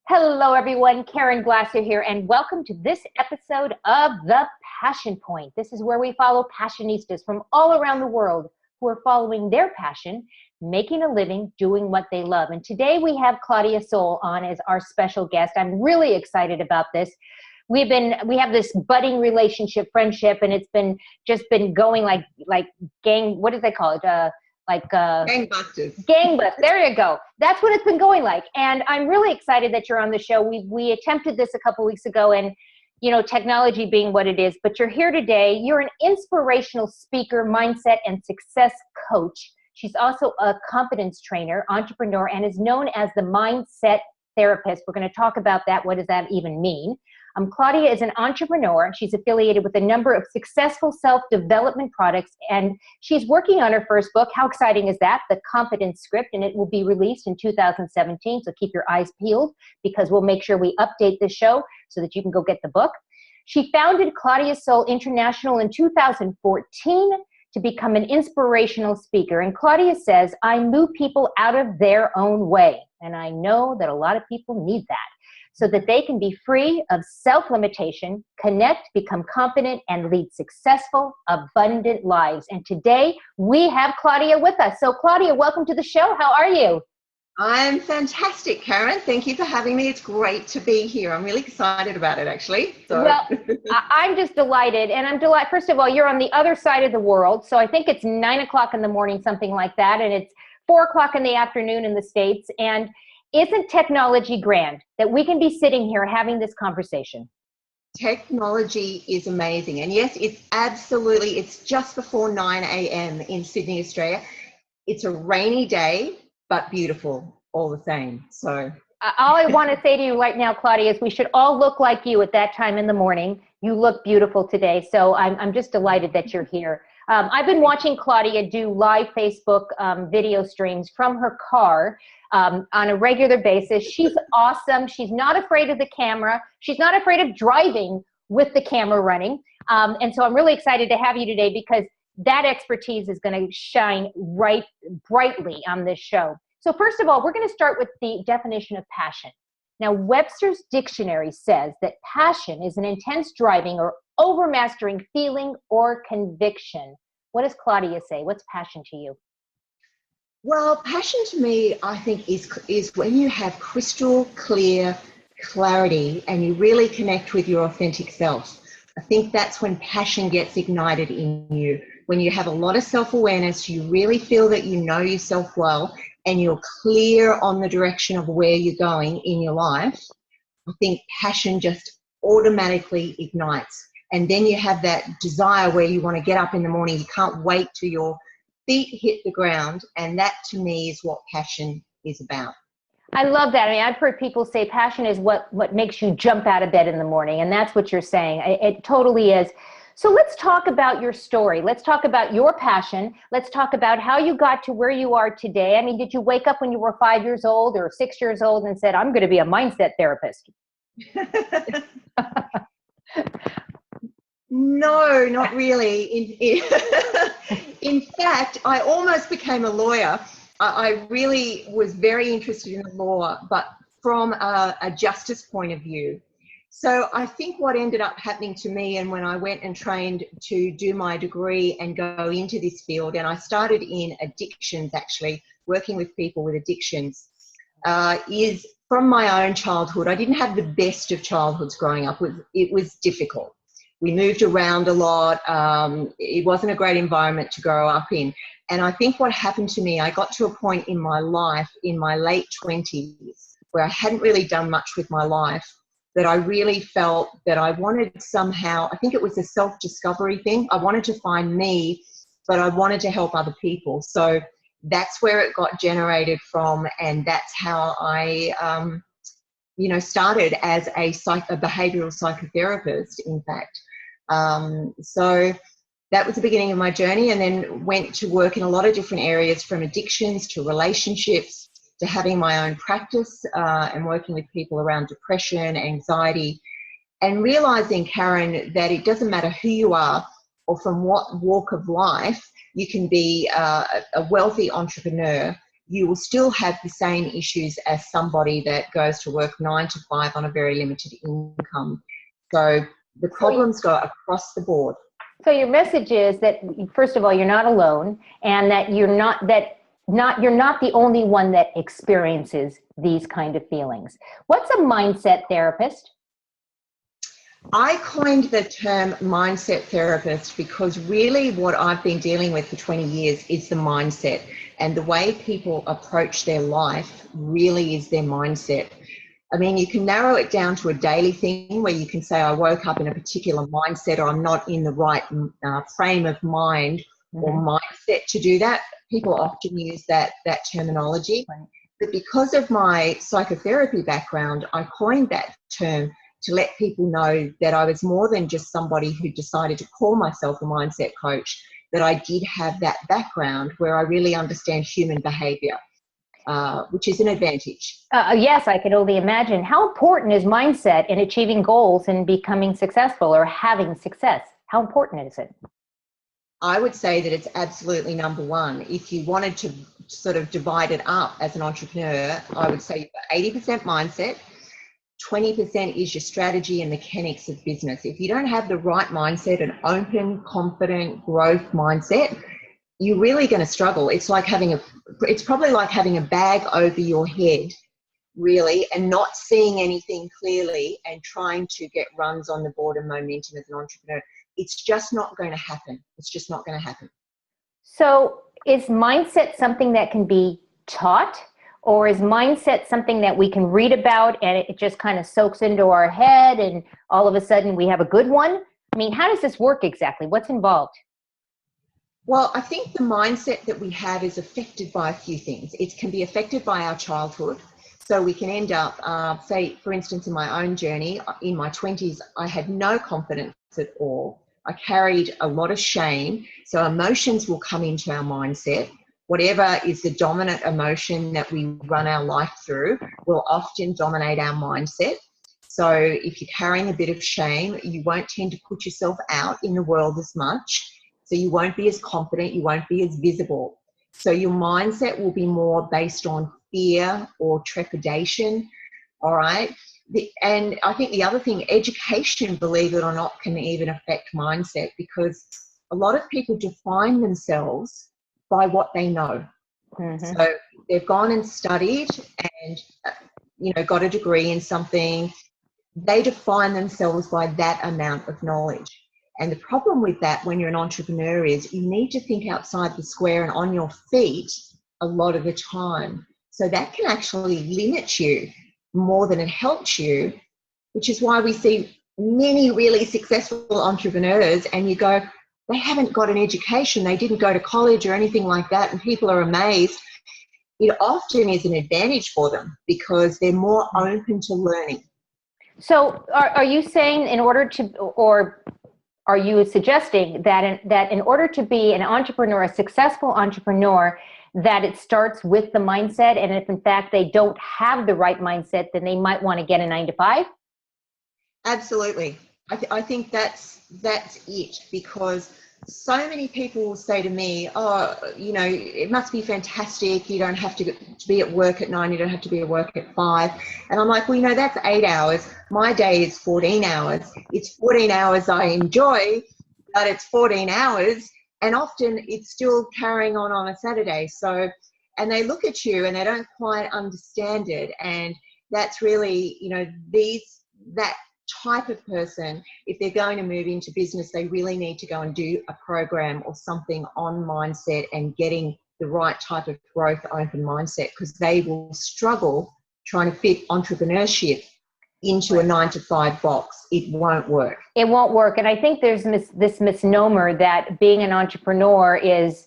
Hello, everyone. Caren here, and welcome to this episode of The Passion Point. This is where we follow passionistas from all around the world who are following their passion, making a living, doing what they love. And today we have Claudia Soul on as our special guest. I'm really excited about this. We have this budding relationship, friendship, and it's been going like what do they call it? Gangbusters. Gangbusters. There you go. That's what it's been going like. And I'm really excited that you're on the show. We attempted this a couple weeks ago, and technology being what it is, but you're here today. You're an inspirational speaker, mindset, and success coach. She's also a competence trainer, entrepreneur, and is known as the Mindset Therapist. We're going to talk about that. What does that even mean? Claudia is an entrepreneur. She's affiliated with a number of successful self-development products, and she's working on her first book. How exciting is that? The Confidence Script, and it will be released in 2017, so keep your eyes peeled because we'll make sure we update this show so that you can go get the book. She founded Claudia Soul International in 2014 to become an inspirational speaker, and Claudia says, I move people out of their own way, and I know that a lot of people need that, so that they can be free of self-limitation, connect, become confident, and lead successful, abundant lives. And today, we have Claudia with us. So Claudia, welcome to the show. How are you? I'm fantastic, Caren. Thank you for having me. It's great to be here. I'm really excited about it, actually. Well, I'm just delighted. And I'm delighted. First of all, you're on the other side of the world. So I think it's 9 o'clock in the morning, something like that. And it's 4 o'clock in the afternoon in the States. And isn't technology grand that we can be sitting here having this conversation? Technology is amazing. And yes, it's just before 9 a.m. in Sydney, Australia. It's a rainy day, but beautiful all the same. So all I want to say to you right now, Claudia, is we should all look like you at that time in the morning. You look beautiful today. So I'm just delighted that you're here. I've been watching Claudia do live Facebook video streams from her car on a regular basis. She's awesome. She's not afraid of the camera. She's not afraid of driving with the camera running. And so I'm really excited to have you today because that expertise is going to shine brightly on this show. So first of all, we're going to start with the definition of passion. Now, Webster's dictionary says that passion is an intense driving or overmastering feeling or conviction. What does Claudia say? What's passion to you? Well, passion to me, I think, is when you have crystal clear clarity and you really connect with your authentic self. I think that's when passion gets ignited in you. When you have a lot of self-awareness, you really feel that you know yourself well and you're clear on the direction of where you're going in your life. I think passion just automatically ignites. And then you have that desire where you want to get up in the morning. You can't wait till your feet hit the ground. And that to me is what passion is about. I love that. I mean, I've heard people say passion is what makes you jump out of bed in the morning. And that's what you're saying. It totally is. So let's talk about your story. Let's talk about your passion. Let's talk about how you got to where you are today. I mean, did you wake up when you were 5 years old or 6 years old and said, I'm going to be a mindset therapist? No, not really. In fact, I almost became a lawyer. I really was very interested in the law, but from a justice point of view. So I think what ended up happening to me, and when I went and trained to do my degree and go into this field, and I started in addictions, actually, working with people with addictions, is from my own childhood. I didn't have the best of childhoods growing up. It was difficult. We moved around a lot. It wasn't a great environment to grow up in. And I think what happened to me, I got to a point in my life, in my late 20s, where I hadn't really done much with my life, that I really felt that I wanted somehow, I think it was a self-discovery thing. I wanted to find me, but I wanted to help other people. So that's where it got generated from. And that's how I, started as a behavioral psychotherapist, in fact. So that was the beginning of my journey, and then went to work in a lot of different areas, from addictions to relationships to having my own practice and working with people around depression, anxiety, and realizing, Caren, that it doesn't matter who you are or from what walk of life. You can be a wealthy entrepreneur you will still have the same issues as somebody that goes to work 9 to 5 on a very limited income. So the problems go across the board. So your message is that, first of all, you're not alone, and that you're not the only one that experiences these kind of feelings. What's a mindset therapist? I coined the term mindset therapist because really what I've been dealing with for 20 years is the mindset, and the way people approach their life really is their mindset. I mean, you can narrow it down to a daily thing where you can say, I woke up in a particular mindset, or I'm not in the right frame of mind or mindset to do that. People often use that terminology. Right. But because of my psychotherapy background, I coined that term to let people know that I was more than just somebody who decided to call myself a mindset coach, that I did have that background where I really understand human behavior, which is an advantage. Yes, I could only imagine. How important is mindset in achieving goals and becoming successful or having success? How important is it? I would say that it's absolutely number one. If you wanted to sort of divide it up as an entrepreneur, I would say you've got 80% mindset, 20% is your strategy and mechanics of business. If you don't have the right mindset, an open, confident growth mindset, you're really going to struggle. It's probably like having a bag over your head, really, and not seeing anything clearly and trying to get runs on the board and momentum as an entrepreneur. It's just not going to happen. It's just not going to happen. So is mindset something that can be taught? Or is mindset something that we can read about and it just kind of soaks into our head and all of a sudden we have a good one? I mean, how does this work exactly? What's involved? Well, I think the mindset that we have is affected by a few things. It can be affected by our childhood. So we can end up, say, for instance, in my own journey, in my 20s, I had no confidence at all. I carried a lot of shame. So emotions will come into our mindset. Whatever is the dominant emotion that we run our life through will often dominate our mindset. So if you're carrying a bit of shame, you won't tend to put yourself out in the world as much. So you won't be as confident, you won't be as visible. So your mindset will be more based on fear or trepidation, all right? And I think the other thing, education, believe it or not, can even affect mindset, because a lot of people define themselves by what they know. So they've gone and studied and got a degree in something. They define themselves by that amount of knowledge. And the problem with that when you're an entrepreneur is you need to think outside the square and on your feet a lot of the time. So that can actually limit you more than it helps you, which is why we see many really successful entrepreneurs and you go, they haven't got an education, they didn't go to college or anything like that, and people are amazed. It often is an advantage for them because they're more open to learning. So are you saying or are you suggesting that in order to be an entrepreneur, a successful entrepreneur, that it starts with the mindset, and if in fact they don't have the right mindset, then they might want to get a 9-to-5? Absolutely. I think that's it, because so many people will say to me, oh, it must be fantastic. You don't have to be at work at 9. You don't have to be at work at 5. And I'm like, well, that's 8 hours. My day is 14 hours. It's 14 hours I enjoy, but it's 14 hours. And often it's still carrying on a Saturday. So, and they look at you and they don't quite understand it. And that's really, that type of person, if they're going to move into business, they really need to go and do a program or something on mindset and getting the right type of growth open mindset, because they will struggle trying to fit entrepreneurship into a 9-to-5 box. It won't work. It won't work. And I think there's this misnomer that being an entrepreneur is,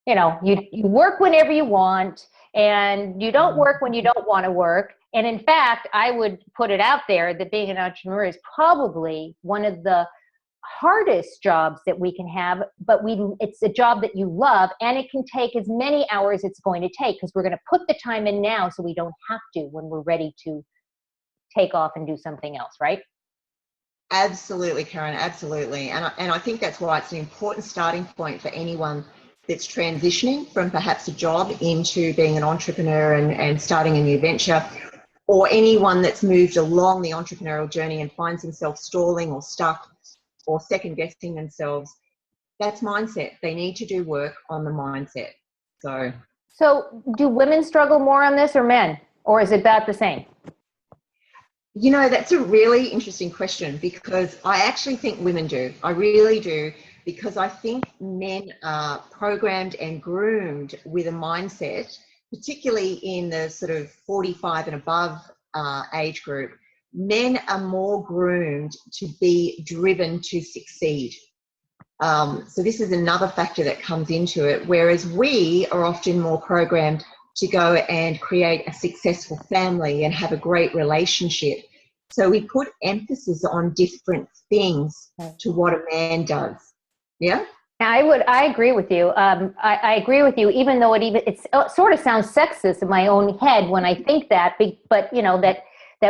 you work whenever you want and you don't work when you don't want to work. And in fact, I would put it out there that being an entrepreneur is probably one of the hardest jobs that we can have, but it's a job that you love, and it can take as many hours it's going to take, because we're going to put the time in now so we don't have to when we're ready to take off and do something else, right? Absolutely, Caren, absolutely. And I think that's why it's an important starting point for anyone that's transitioning from perhaps a job into being an entrepreneur and starting a new venture, or anyone that's moved along the entrepreneurial journey and finds themselves stalling or stuck or second guessing themselves, that's mindset. They need to do work on the mindset. So do women struggle more on this or men, or is it about the same? You know, that's a really interesting question, because I actually think women do. I really do, because I think men are programmed and groomed with a mindset, particularly in the sort of 45 and above age group. Men are more groomed to be driven to succeed. So this is another factor that comes into it, whereas we are often more programmed to go and create a successful family and have a great relationship. So we put emphasis on different things to what a man does. Yeah? I agree with you. I agree with you, even though it sort of sounds sexist in my own head when I think that, but you know, that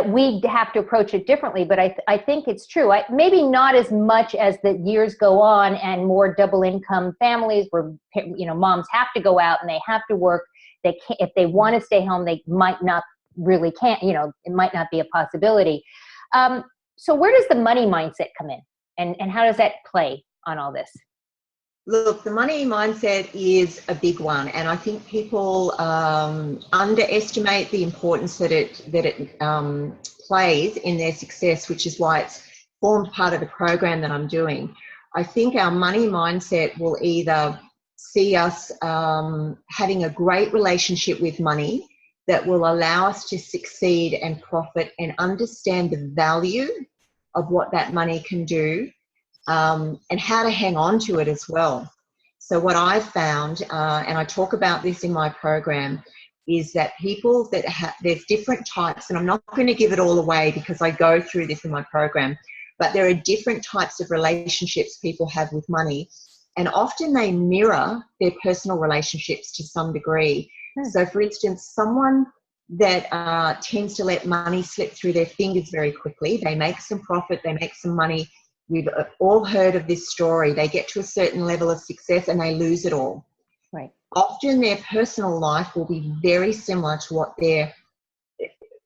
we have to approach it differently. But I think it's true. Maybe not as much as the years go on and more double income families where, you know, moms have to go out and they have to work. They can't, if they want to stay home, they might not really can't, you know, it might not be a possibility. So where does the money mindset come in, and how does that play on all this? Look, the money mindset is a big one, and I think people underestimate the importance that it plays in their success, which is why it's formed part of the program that I'm doing. I think our money mindset will either see us having a great relationship with money that will allow us to succeed and profit and understand the value of what that money can do, and how to hang on to it as well. So what I've found, and I talk about this in my program, is that people that there's different types, and I'm not going to give it all away because I go through this in my program, but there are different types of relationships people have with money, and often they mirror their personal relationships to some degree. So for instance, someone that tends to let money slip through their fingers very quickly, they make some profit, they make some money. We've all heard of this story. They get to a certain level of success and they lose it all. Right. Often their personal life will be very similar to what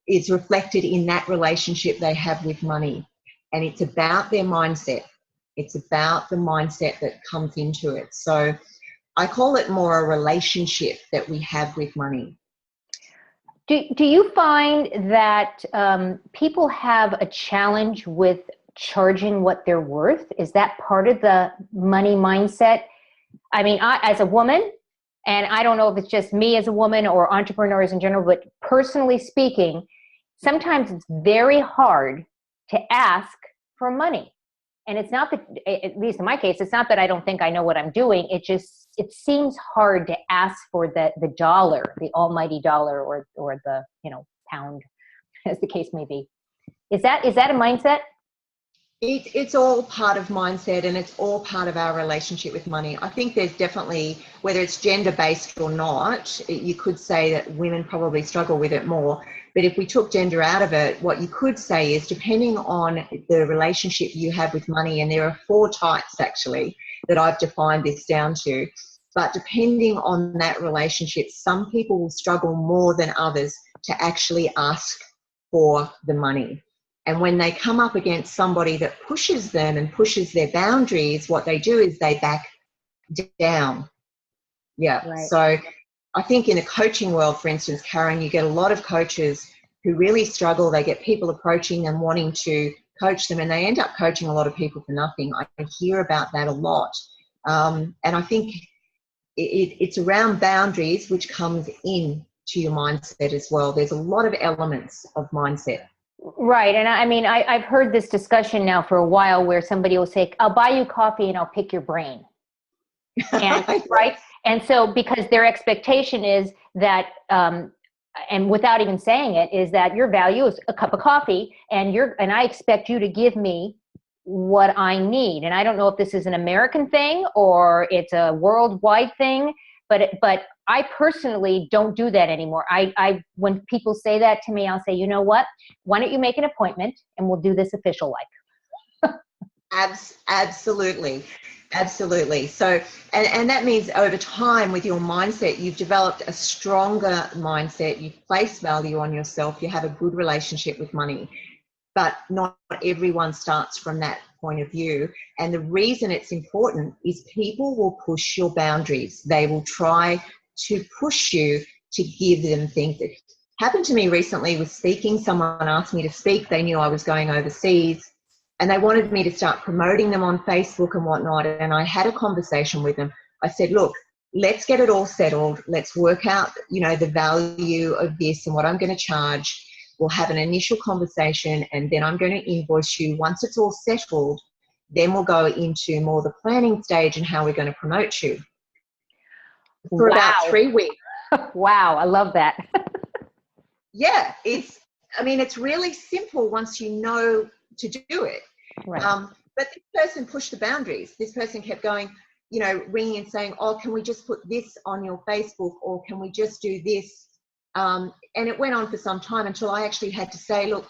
is reflected in that relationship they have with money. And it's about their mindset. It's about the mindset that comes into it. So I call it more a relationship that we have with money. Do you find that people have a challenge with charging what they're worth? Is that part of the money mindset? I mean, as a woman, and I don't know if it's just me as a woman or entrepreneurs in general, but personally speaking, sometimes it's very hard to ask for money. And it's not that, at least in my case, it's not that I don't think I know what I'm doing. It seems hard to ask for the dollar, the almighty dollar, or the, you know, pound, as the case may be. Is that a mindset? It's all part of mindset, and it's all part of our relationship with money. I think there's definitely, whether it's gender-based or not, you could say that women probably struggle with it more. But if we took gender out of it, what you could say is, depending on the relationship you have with money, and there are 4 types actually that I've defined this down to, but depending on that relationship, some people will struggle more than others to actually ask for the money. And when they come up against somebody that pushes them and pushes their boundaries, what they do is they back down. Yeah. Right. So I think in the coaching world, for instance, Caren, you get a lot of coaches who really struggle. They get people approaching them wanting to coach them, and they end up coaching a lot of people for nothing. I hear about that a lot. And I think it's around boundaries, which comes in to your mindset as well. There's a lot of elements of mindset. Right. And I mean, I've heard this discussion now for a while where somebody will say, I'll buy you coffee and I'll pick your brain. And, right. And so because their expectation is that, and without even saying it, is that your value is a cup of coffee, and I expect you to give me what I need. And I don't know if this is an American thing or it's a worldwide thing, but I personally don't do that anymore. When people say that to me, I'll say, you know what? Why don't you make an appointment and we'll do this official like? Absolutely. Absolutely. So, and that means over time with your mindset, you've developed a stronger mindset. You place value on yourself. You have a good relationship with money. But not everyone starts from that point of view. And the reason it's important is people will push your boundaries. They will try to push you to give them things. It happened to me recently with speaking. Someone asked me to speak. They knew I was going overseas and they wanted me to start promoting them on Facebook and whatnot. And I had a conversation with them. I said, look, let's get it all settled. Let's work out, the value of this and what I'm going to charge. We'll have an initial conversation and then I'm going to invoice you. Once it's all settled, then we'll go into more the planning stage and how we're going to promote you. For about 3 weeks. Wow, I love that. Yeah, it's really simple once you know to do it. Right. But this person pushed the boundaries. This person kept going, ringing and saying, oh, can we just put this on your Facebook or can we just do this? And it went on for some time until I actually had to say, look,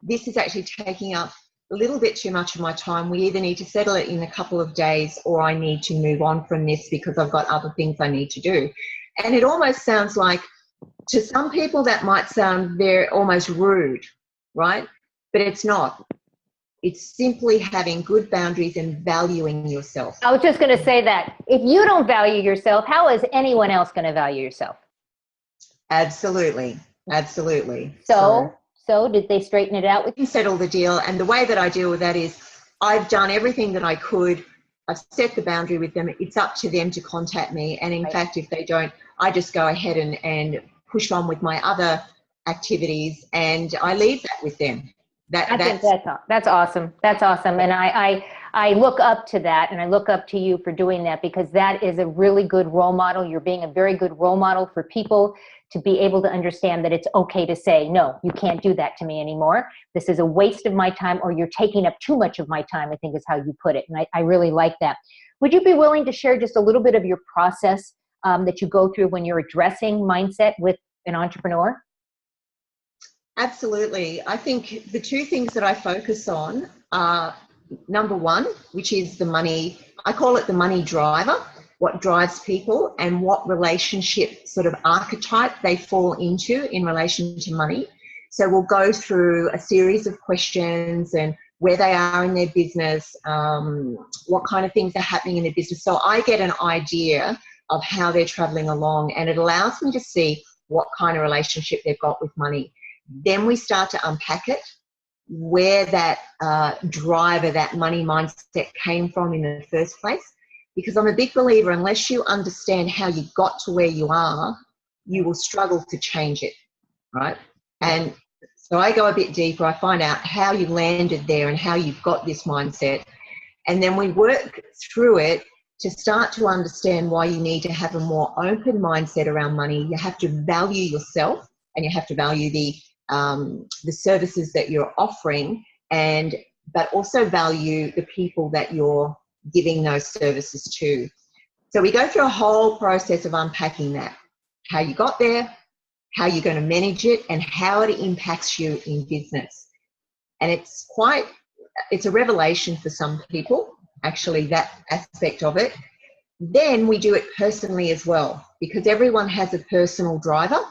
this is actually taking up a little bit too much of my time. We either need to settle it in a couple of days or I need to move on from this because I've got other things I need to do. And it almost sounds like, to some people that might sound very almost rude, right? But it's not. It's simply having good boundaries and valuing yourself. I was just going to say that. If you don't value yourself, how is anyone else going to value yourself? Absolutely. Absolutely. So did they straighten it out with you? Settle the deal. And the way that I deal with that is I've done everything that I could. I've set the boundary with them. It's up to them to contact me. And in fact, if they don't, I just go ahead and push on with my other activities and I leave that with them. I think that's awesome. That's awesome. And I look up to that and I look up to you for doing that because that is a really good role model. You're being a very good role model for people to be able to understand that it's okay to say, no, you can't do that to me anymore. This is a waste of my time or you're taking up too much of my time, I think is how you put it. And I really like that. Would you be willing to share just a little bit of your process that you go through when you're addressing mindset with an entrepreneur? Absolutely. I think the two things that I focus on are number one, which is the money. I call it the money driver, what drives people and what relationship sort of archetype they fall into in relation to money. So we'll go through a series of questions and where they are in their business, what kind of things are happening in their business. So I get an idea of how they're traveling along and it allows me to see what kind of relationship they've got with money. Then we start to unpack it, where that driver, that money mindset came from in the first place. Because I'm a big believer, unless you understand how you got to where you are, you will struggle to change it, right? And so I go a bit deeper. I find out how you landed there and how you've got this mindset. And then we work through it to start to understand why you need to have a more open mindset around money. You have to value yourself and you have to value the services that you're offering, but also value the people that you're giving those services to. So we go through a whole process of unpacking that, how you got there, how you're going to manage it, and how it impacts you in business. And it's a revelation for some people, actually, that aspect of it. Then we do it personally as well, because everyone has a personal driver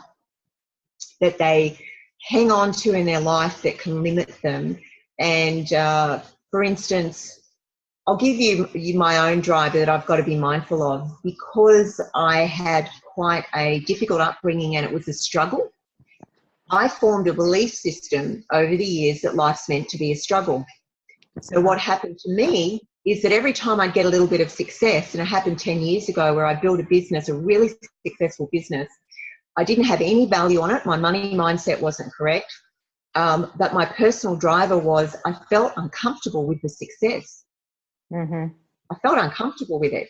that they hang on to in their life that can limit them. And for instance, I'll give you my own driver that I've got to be mindful of, because I had quite a difficult upbringing and it was a struggle. I formed a belief system over the years that life's meant to be a struggle. So what happened to me is that every time I'd get a little bit of success, and it happened 10 years ago where I built a business, a really successful business, I didn't have any value on it. My money mindset wasn't correct. But my personal driver was I felt uncomfortable with the success. Mm-hmm. I felt uncomfortable with it.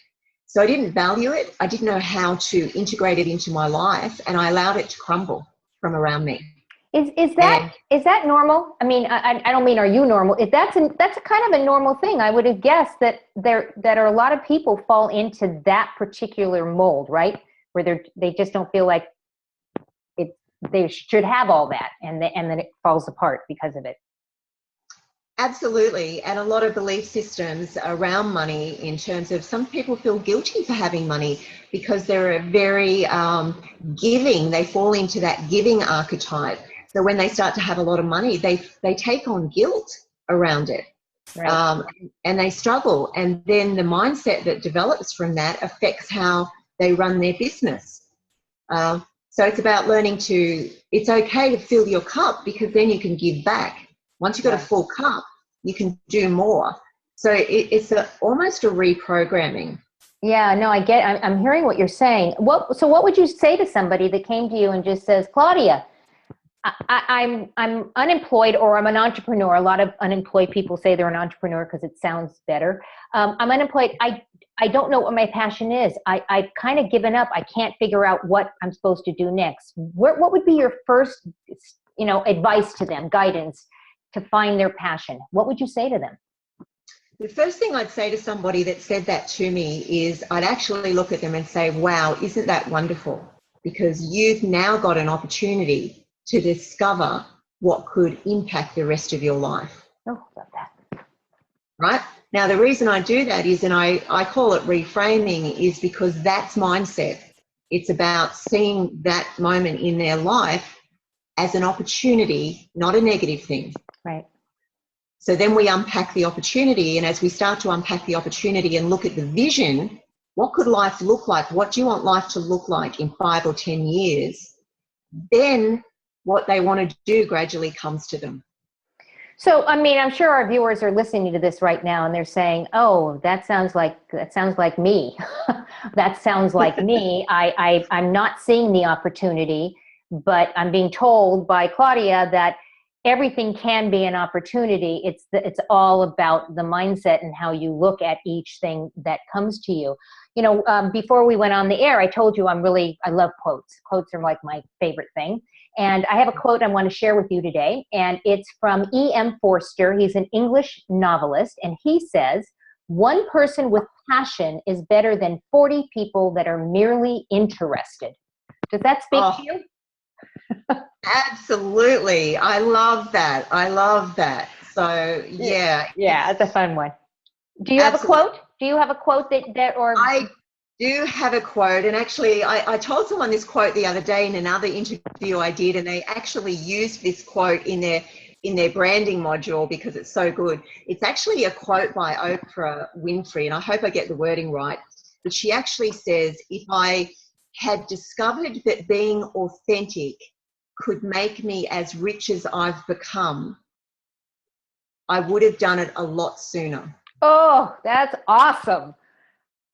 So I didn't value it. I didn't know how to integrate it into my life, and I allowed it to crumble from around me. Is that normal? I mean, I don't mean are you normal? If that's a kind of a normal thing. I would have guessed that are a lot of people fall into that particular mold, right? Where they just don't feel like they should have all that, and then it falls apart because of it. Absolutely. And a lot of belief systems around money, in terms of, some people feel guilty for having money because they're very giving. They fall into that giving archetype. So when they start to have a lot of money, they take on guilt around it. Right. And they struggle. And then the mindset that develops from that affects how they run their business. So it's about learning it's okay to fill your cup, because then you can give back. Once you've got a full cup, you can do more. So it's almost a reprogramming. Yeah, no, I'm hearing what you're saying. So what would you say to somebody that came to you and just says, Claudia, I'm unemployed, or I'm an entrepreneur. A lot of unemployed people say they're an entrepreneur because it sounds better. I'm unemployed. I don't know what my passion is. I've kind of given up. I can't figure out what I'm supposed to do next. What would be your first, advice to them, guidance to find their passion? What would you say to them? The first thing I'd say to somebody that said that to me is, I'd actually look at them and say, wow, isn't that wonderful? Because you've now got an opportunity to discover what could impact the rest of your life. Oh, love that. Right? Now, the reason I do that is, and I call it reframing, is because that's mindset. It's about seeing that moment in their life as an opportunity, not a negative thing. Right. So then we unpack the opportunity, and as we start to unpack the opportunity and look at the vision, what could life look like? What do you want life to look like in 5 or 10 years? Then what they want to do gradually comes to them. So, I'm sure our viewers are listening to this right now and they're saying, oh, that sounds like me. That sounds like me. I'm not seeing the opportunity, but I'm being told by Claudia that everything can be an opportunity. It's all about the mindset and how you look at each thing that comes to you. Before we went on the air, I told you I love quotes. Quotes are like my favorite thing. And I have a quote I want to share with you today, and it's from E.M. Forster. He's an English novelist, and he says, "One person with passion is better than 40 people that are merely interested." Does that speak to you? Absolutely. I love that. So, yeah. Yeah, it's a fun one. Do you have a quote? Do you have a quote that or... I do have a quote, and actually I told someone this quote the other day in another interview I did, and they actually used this quote in their branding module because it's so good. It's actually a quote by Oprah Winfrey, and I hope I get the wording right, but she actually says, if I had discovered that being authentic could make me as rich as I've become, I would have done it a lot sooner. Oh, that's awesome.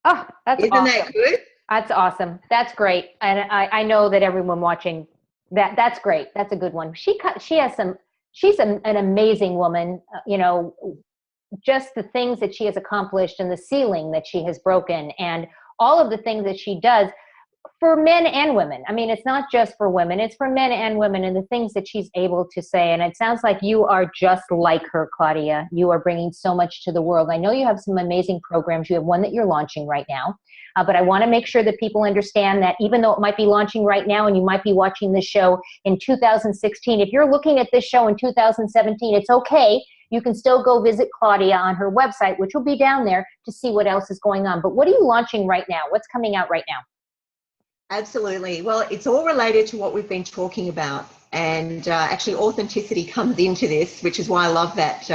Oh, that's Isn't awesome. that good? That's awesome. That's great. And I know that everyone watching, that's great. That's a good one. She's an amazing woman, just the things that she has accomplished and the ceiling that she has broken and all of the things that she does for men and women. It's not just for women, it's for men and women, and the things that she's able to say. And it sounds like you are just like her, Claudia. You are bringing so much to the world. I know you have some amazing programs. You have one that you're launching right now. But I want to make sure that people understand that even though it might be launching right now and you might be watching this show in 2016, if you're looking at this show in 2017, it's okay. You can still go visit Claudia on her website, which will be down there, to see what else is going on. But what are you launching right now? What's coming out right now? Absolutely. Well, it's all related to what we've been talking about. And actually authenticity comes into this, which is why I love that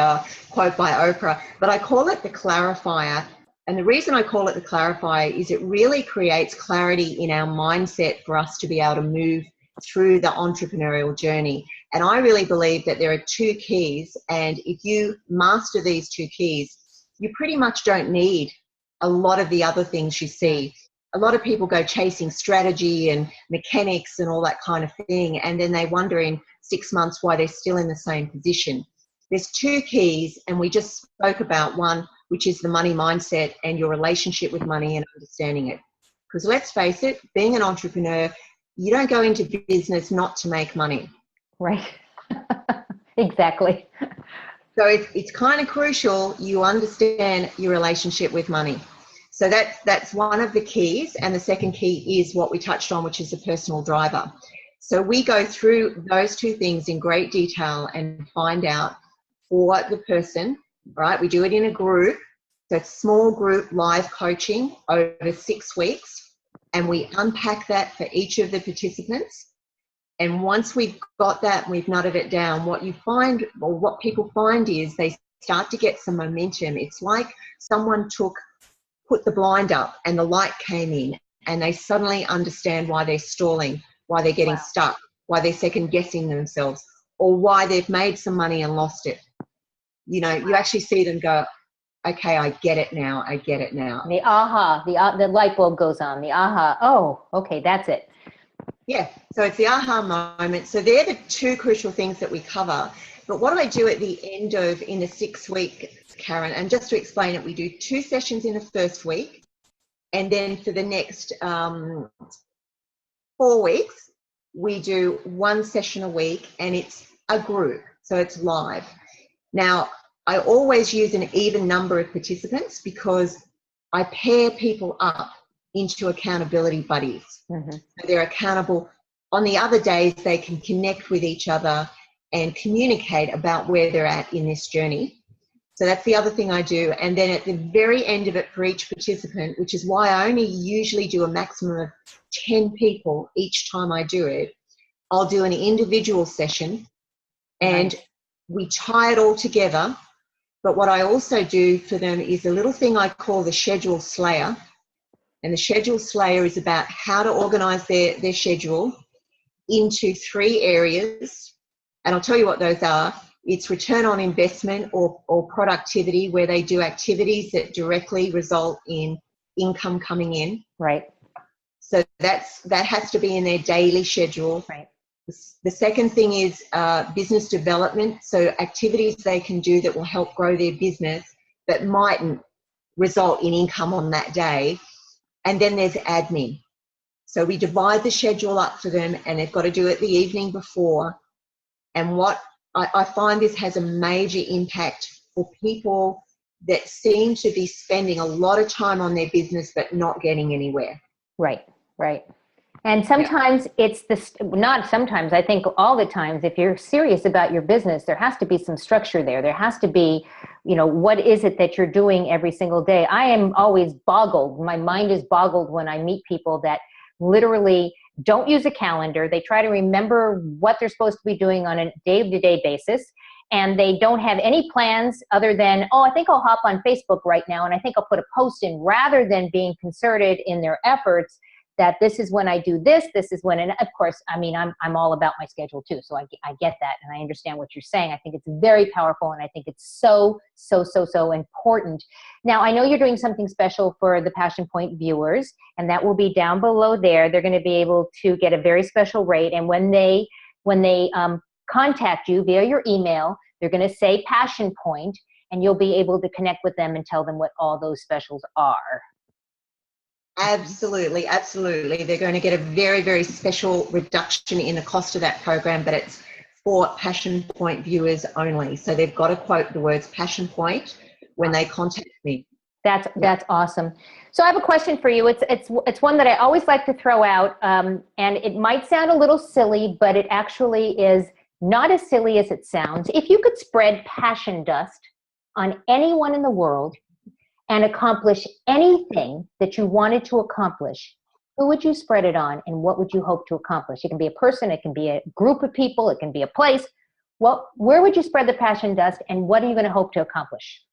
quote by Oprah. But I call it the clarifier. And the reason I call it the clarifier is it really creates clarity in our mindset for us to be able to move through the entrepreneurial journey. And I really believe that there are 2 keys. And if you master these 2 keys, you pretty much don't need a lot of the other things you see. A lot of people go chasing strategy and mechanics and all that kind of thing, and then they wonder in 6 months why they're still in the same position. There's 2 keys, and we just spoke about one, which is the money mindset and your relationship with money and understanding it. Because let's face it, being an entrepreneur, you don't go into business not to make money. Right. Exactly. So it's kind of crucial you understand your relationship with money. So that's one of the keys. And the second key is what we touched on, which is the personal driver. So we go through those 2 things in great detail and find out for the person, right? We do it in a group. So it's small group live coaching over 6 weeks. And we unpack that for each of the participants. And once we've got that, we've nutted it down, what you find, or what people find, is they start to get some momentum. It's like someone put the blind up and the light came in, and they suddenly understand why they're stalling, why they're getting stuck, why they're second guessing themselves, or why they've made some money and lost it. You know, you actually see them go, okay, I get it now. I get it now. The aha, the light bulb goes on. The aha. Oh, okay, that's it. Yeah, so it's the aha moment. So they're the two crucial things that we cover. But what I do at the end of, in the 6 week, Caren, and just to explain it, we do 2 sessions in the first week, and then for the next 4 weeks, we do 1 session a week, and it's a group, so it's live. Now, I always use an even number of participants because I pair people up into accountability buddies. Mm-hmm. So they're accountable. On the other days, they can connect with each other and communicate about where they're at in this journey. So that's the other thing I do. And then at the very end of it for each participant, which is why I only usually do a maximum of 10 people each time I do it, I'll do an individual session and we tie it all together. But what I also do for them is a little thing I call the Schedule Slayer. And the Schedule Slayer is about how to organise their schedule into 3 areas. And I'll tell you what those are. It's return on investment or productivity, where they do activities that directly result in income coming in. Right. So that has to be in their daily schedule. Right. The second thing is business development. So activities they can do that will help grow their business but mightn't result in income on that day. And then there's admin. So we divide the schedule up for them, and they've got to do it the evening before. And what I find, this has a major impact for people that seem to be spending a lot of time on their business but not getting anywhere. Right, right. And sometimes it's not sometimes, I think all the times, if you're serious about your business, there has to be some structure there. There has to be, you know, what is it that you're doing every single day? I am always boggled. My mind is boggled when I meet people that literally don't use a calendar. They try to remember what they're supposed to be doing on a day-to-day basis. And they don't have any plans other than, oh, I think I'll hop on Facebook right now, and I think I'll put a post in, rather than being concerted in their efforts that this is when I do this is when, and of course, I mean, I'm all about my schedule too. So I get that, and I understand what you're saying. I think it's very powerful, and I think it's so important. Now, I know you're doing something special for the Passion Point viewers, and that will be down below there. They're going to be able to get a very special rate. And when they contact you via your email, they're going to say Passion Point, and you'll be able to connect with them and tell them what all those specials are. Absolutely, absolutely. They're going to get a very, very special reduction in the cost of that program, but it's for Passion Point viewers only. So they've got to quote the words Passion Point when they contact me. That's awesome. So I have a question for you. It's one that I always like to throw out, and it might sound a little silly, but it actually is not as silly as it sounds. If you could spread passion dust on anyone in the world and accomplish anything that you wanted to accomplish, who would you spread it on, and what would you hope to accomplish? It can be a person, it can be a group of people, it can be a place. Well, where would you spread the passion dust, and what are you going to hope to accomplish?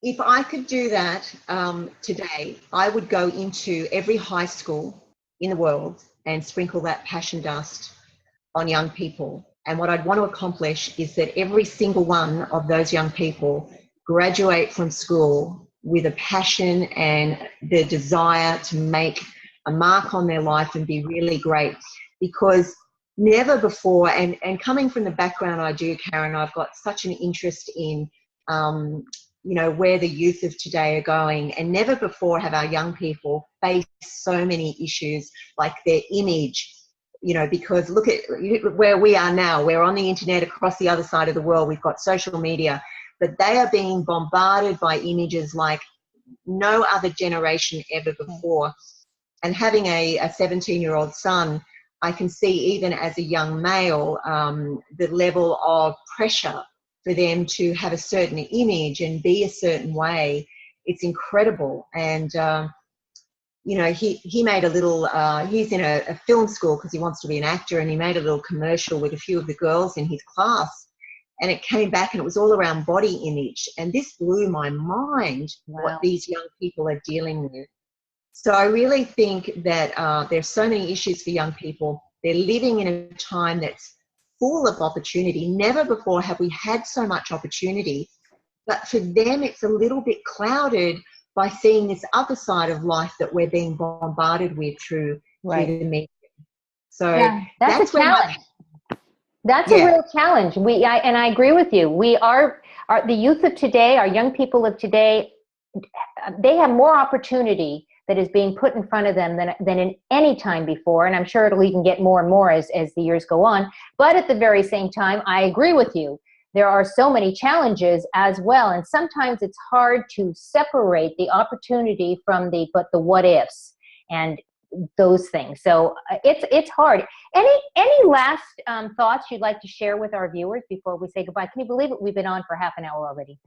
If I could do that today, I would go into every high school in the world and sprinkle that passion dust on young people. And what I'd want to accomplish is that every single one of those young people graduate from school with a passion and the desire to make a mark on their life and be really great. Because never before, and coming from the background I do, Caren, I've got such an interest in, where the youth of today are going. And never before have our young people faced so many issues like their image, because look at where we are now. We're on the internet across the other side of the world. We've got social media, but they are being bombarded by images like no other generation ever before. And having a 17-year-old son, I can see even as a young male, the level of pressure for them to have a certain image and be a certain way. It's incredible. And, you know, he made a little, he's in a film school because he wants to be an actor, and he made a little commercial with a few of the girls in his class, and it came back and it was all around body image. And this blew my mind, Wow. what these young people are dealing with. So I really think that there's so many issues for young people. They're living in a time that's full of opportunity. Never before have we had so much opportunity, but for them it's a little bit clouded by seeing this other side of life that we're being bombarded with through the media. So yeah, that's a challenge. That's a real challenge. And I agree with you. We are the youth of today, our young people of today, they have more opportunity that is being put in front of them than in any time before. And I'm sure it'll even get more and more as the years go on. But at the very same time, I agree with you. There are so many challenges as well. And sometimes it's hard to separate the opportunity from the what ifs and those things. So it's hard. Any last thoughts you'd like to share with our viewers before we say goodbye? Can you believe it? We've been on for half an hour already.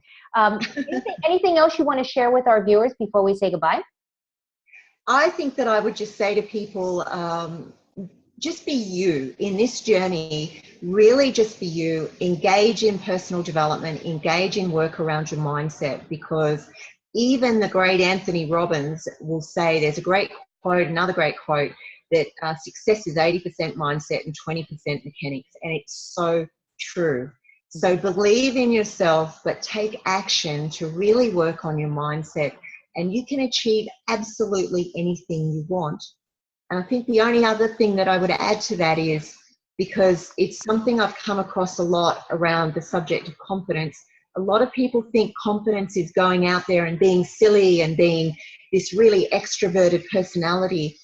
Anything else you want to share with our viewers before we say goodbye? I think that I would just say to people, just be you in this journey. Really just be you. Engage in personal development, engage in work around your mindset, because even the great Anthony Robbins will say, there's a great quote, another great quote, that success is 80% mindset and 20% mechanics. And it's so true. So believe in yourself, but take action to really work on your mindset, and you can achieve absolutely anything you want. And I think the only other thing that I would add to that is, because it's something I've come across a lot around the subject of confidence, a lot of people think confidence is going out there and being silly and being this really extroverted personality.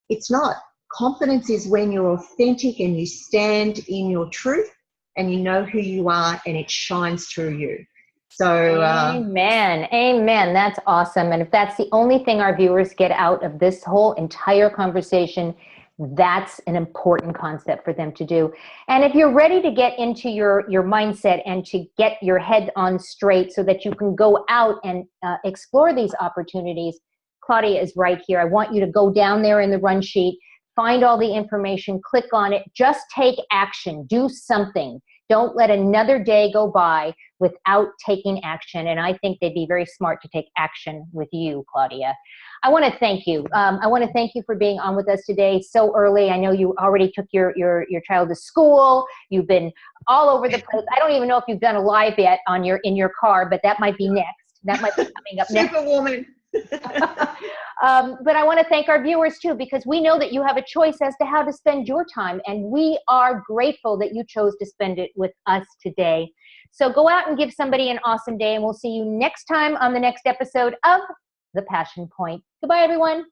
It's not. Confidence is when you're authentic and you stand in your truth and you know who you are and it shines through you. So, Amen. That's awesome. And if that's the only thing our viewers get out of this whole entire conversation, that's an important concept for them to do. And if you're ready to get into your mindset and to get your head on straight so that you can go out and explore these opportunities, Claudia is right here. I want you to go down there in the run sheet, find all the information, click on it, just take action, do something. Don't let another day go by without taking action. And I think they'd be very smart to take action with you, Claudia. I want to thank you. I want to thank you for being on with us today so early. I know you already took your child to school. You've been all over the place. I don't even know if you've done a live yet in your car, but that might be next. That might be coming up next. Superwoman. But I want to thank our viewers too, because we know that you have a choice as to how to spend your time, and we are grateful that you chose to spend it with us today. So go out and give somebody an awesome day, and we'll see you next time on the next episode of The Passion Point. Goodbye, everyone.